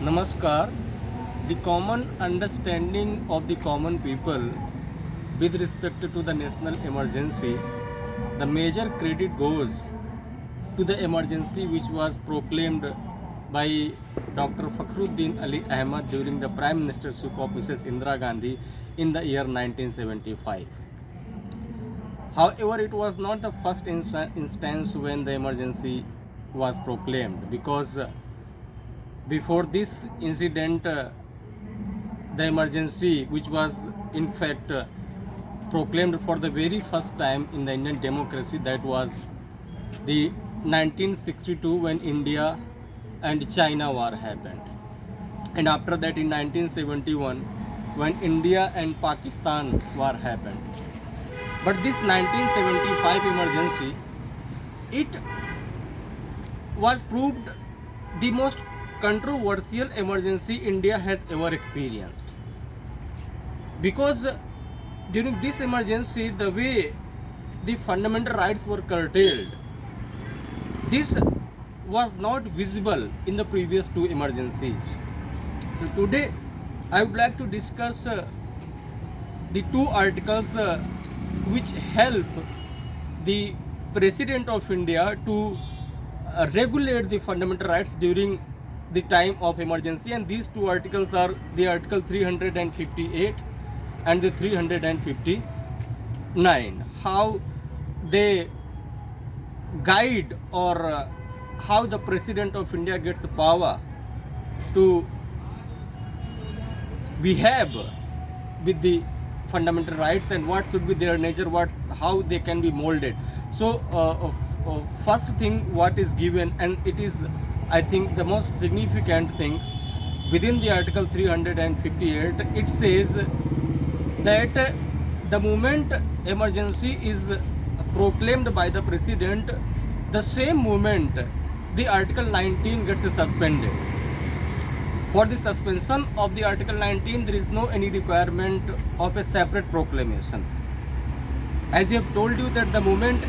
Namaskar. The common understanding of the common people with respect to the national emergency, the major credit goes to the emergency which was proclaimed by Dr. Fakhruddin Ali Ahmad during the Prime Ministership of Mrs. Indira Gandhi in the year 1975. However, it was not the first instance when the emergency was proclaimed, because before this incident, the emergency, which was in fact proclaimed for the very first time in the Indian democracy, that was the 1962 when India and China war happened, and after that in 1971 when India and Pakistan war happened. But this 1975 emergency, it was proved the most controversial emergency India has ever experienced, because during this emergency, the way the fundamental rights were curtailed, this was not visible in the previous two emergencies. So today I would like to discuss the two articles which help the President of India to regulate the fundamental rights during the time of emergency, and these two articles are the Article 358 and the 359. How they guide, or how the President of India gets power to behave with the fundamental rights, and what should be their nature, how they can be molded. So first thing what is given, and it is I think the most significant thing within the Article 358, it says that the moment emergency is proclaimed by the President, the same moment the Article 19 gets suspended. For the suspension of the Article 19, there is no any requirement of a separate proclamation. As I have told you that the moment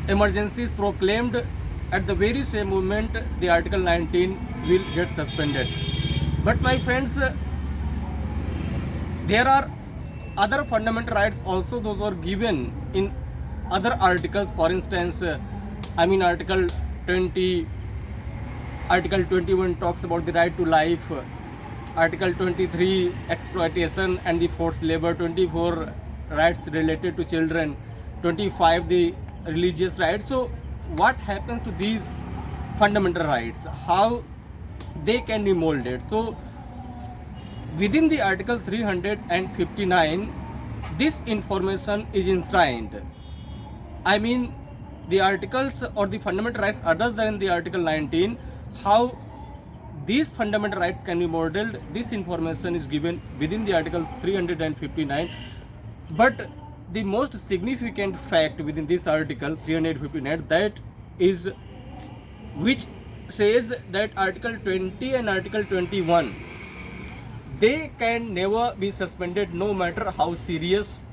emergency is proclaimed, at the very same moment the Article 19 will get suspended. But my friends, there are other fundamental rights also, those are given in other articles. For instance, Article 20, Article 21 talks about the right to life, Article 23 exploitation and the forced labor, 24 rights related to children, 25 the religious rights. So what happens to these fundamental rights, how they can be molded? So within the Article 359, this information is enshrined. The articles or the fundamental rights other than the Article 19, how these fundamental rights can be modeled, this information is given within the Article 359. But the most significant fact within this Article 359, that is, which says that Article 20 and Article 21, they can never be suspended, no matter how serious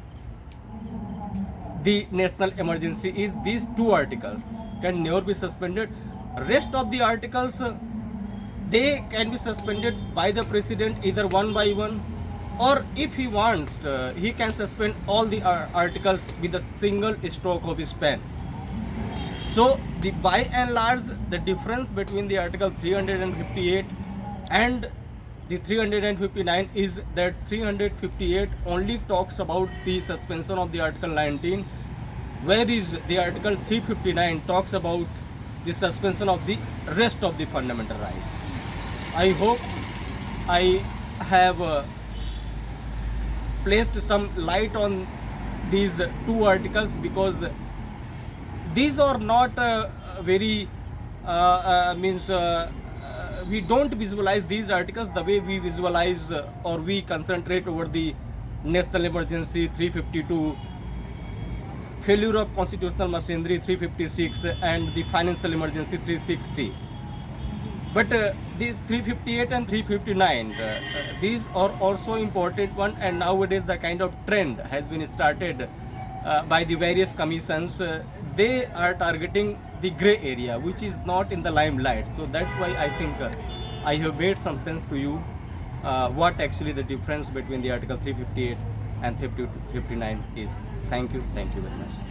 the national emergency is. These two articles can never be suspended. Rest of the articles, they can be suspended by the President either one by one, or if he wants, he can suspend all the articles with a single stroke of his pen. So by and large, the difference between the Article 358 and the 359 is that 358 only talks about the suspension of the Article 19, whereas the Article 359 talks about the suspension of the rest of the fundamental rights. I hope I have placed some light on these two articles, because these are not very we don't visualize these articles the way we visualize or we concentrate over the national emergency 352, failure of constitutional machinery 356, and the financial emergency 360. But the 358 and 359, these are also important one, and nowadays the kind of trend has been started by the various commissions. They are targeting the gray area which is not in the limelight. So that's why I think I have made some sense to you what actually the difference between the Article 358 and 359 is. Thank you very much.